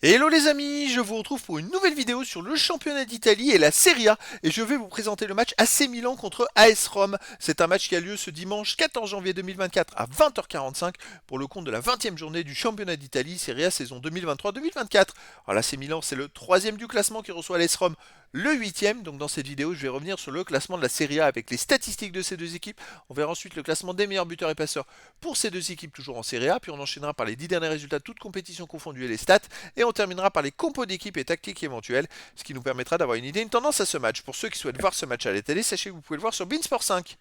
Hello les amis, je vous retrouve pour une nouvelle vidéo sur le championnat d'Italie et la Serie A et je vais vous présenter le match AC Milan contre AS Rome. C'est un match qui a lieu ce dimanche 14 janvier 2024 à 20h45 pour le compte de la 20e journée du championnat d'Italie Serie A saison 2023-2024. Alors l'AC Milan c'est le troisième du classement qui reçoit l'AS Rome le huitième. Donc dans cette vidéo je vais revenir sur le classement de la Serie A avec les statistiques de ces deux équipes. On verra ensuite le classement des meilleurs buteurs et passeurs pour ces deux équipes toujours en Serie A. Puis on enchaînera par les 10 derniers résultats toutes compétitions confondues et les stats. Et on terminera par les compos d'équipe et tactiques éventuelles, ce qui nous permettra d'avoir une idée, une tendance à ce match. Pour ceux qui souhaitent voir ce match à la télé, sachez que vous pouvez le voir sur Beansport 5.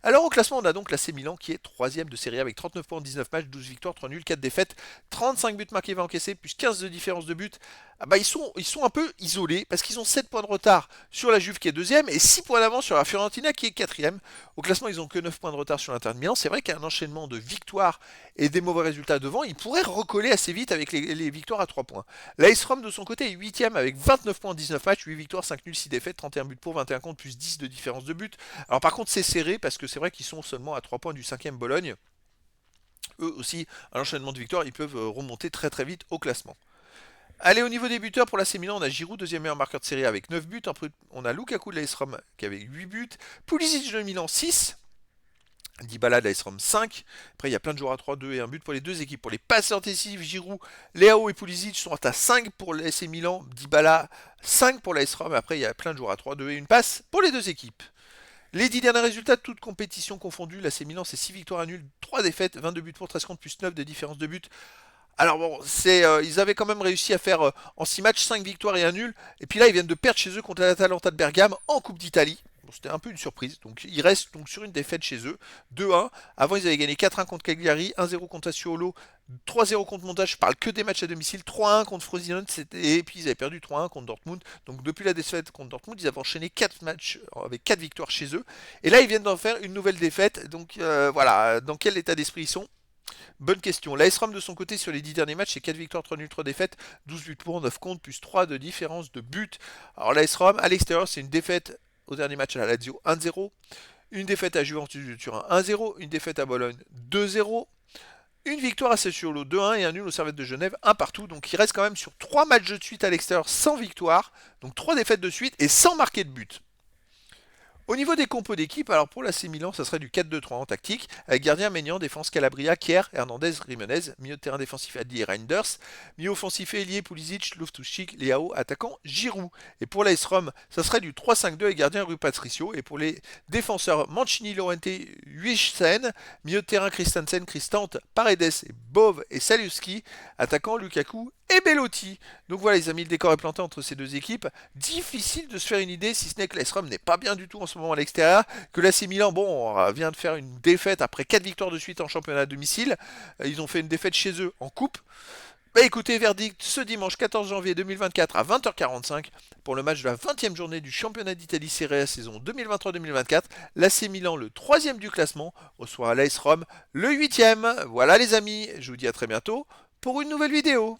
Alors au classement, on a donc l'AC Milan qui est troisième de Serie A avec 39 points en 19 matchs, 12 victoires, 3 nuls, 4 défaites, 35 buts marqués, 20 encaissés, plus 15 de différence de but. Ah bah ils sont un peu isolés parce qu'ils ont 7 points de retard sur la Juve qui est deuxième et 6 points d'avance sur la Fiorentina qui est quatrième. Au classement, ils ont que 9 points de retard sur l'Inter de Milan. C'est vrai qu'un enchaînement de victoires et des mauvais résultats devant, ils pourraient recoller assez vite avec les victoires à 3 points. L'AS Rome de son côté est 8ème avec 29 points en 19 matchs, 8 victoires, 5 nuls, 6 défaites, 31 buts pour, 21 contre, plus 10 de différence de but. Alors par contre c'est serré parce que c'est vrai qu'ils sont seulement à 3 points du 5ème Bologne. Eux aussi, à l'enchaînement de victoires, ils peuvent remonter très très vite au classement. Allez, au niveau des buteurs, pour l'AC Milan, on a Giroud, deuxième meilleur marqueur de série avec 9 buts. On a Lukaku de l'AS Rome qui avait 8 buts. Pulisic de Milan 6. Dybala de l'AS Rome 5. Après, il y a plein de joueurs à 3, 2 et un but pour les deux équipes. Pour les passeurs décisifs, Giroud, Leao et Pulisic sont à 5 pour l'AC Milan. Dybala 5 pour l'AS Rome. Après, il y a plein de joueurs à 3, 2 et une passe pour les deux équipes. Les 10 derniers résultats, toutes compétitions confondues, l'AC Milan c'est 6 victoires à nul, 3 défaites, 22 buts pour, 13 contre, plus 9 de différence de but. Alors bon, ils avaient quand même réussi à faire en 6 matchs 5 victoires et un nul. Et puis là, ils viennent de perdre chez eux contre l'Atalanta de Bergame en Coupe d'Italie. Bon, c'était un peu une surprise. Donc ils restent donc sur une défaite chez eux, 2-1. Avant, ils avaient gagné 4-1 contre Cagliari, 1-0 contre Sassuolo, 3-0 contre Montage. Je parle que des matchs à domicile, 3-1 contre Frosinone, et puis ils avaient perdu 3-1 contre Dortmund. Donc depuis la défaite contre Dortmund, ils avaient enchaîné 4 matchs avec 4 victoires chez eux. Et là, ils viennent d'en faire une nouvelle défaite. Donc voilà, dans quel état d'esprit ils sont? Bonne question. L'AS Rome de son côté sur les 10 derniers matchs, c'est 4 victoires, 3 nuls, 3 défaites, 12 buts pour, 9 contre, plus 3 de différence de but. Alors l'AS Rome, à l'extérieur, c'est une défaite au dernier match à la Lazio 1-0, une défaite à Juventus de Turin 1-0, une défaite à Bologne 2-0, une victoire à Sassuolo 2-1 et un nul au Servette de Genève 1 partout. Donc il reste quand même sur 3 matchs de suite à l'extérieur sans victoire, donc 3 défaites de suite et sans marquer de but. Au niveau des compos d'équipe, alors pour l'AC Milan, ça serait du 4-2-3 en tactique, avec gardien Maignan, défense Calabria, Kier, Hernandez, Jimenez, milieu de terrain défensif Adli et Reinders, milieu offensif ailier Pulisic, Loftus-Cheek, Leao, attaquant Giroud. Et pour l'AS Rome, ça serait du 3-5-2 avec gardien Rui Patricio, et pour les défenseurs Mancini, Llorente, Huijsen, milieu de terrain Christensen, Cristante, Paredes, et Bove et Saliuski, attaquant Lukaku et Bellotti. Donc voilà les amis, le décor est planté entre ces deux équipes. Difficile de se faire une idée, si ce n'est que l'AS Rome n'est pas bien du tout en ce moment à l'extérieur, que l'AC Milan, bon, vient de faire une défaite après 4 victoires de suite en championnat à domicile. Ils ont fait une défaite chez eux en coupe. Bah écoutez, verdict ce dimanche 14 janvier 2024 à 20h45 pour le match de la 20e journée du championnat d'Italie Serie A saison 2023-2024. L'AC Milan, le troisième du classement, reçoit l'AS Rome, le 8e. Voilà les amis, je vous dis à très bientôt pour une nouvelle vidéo.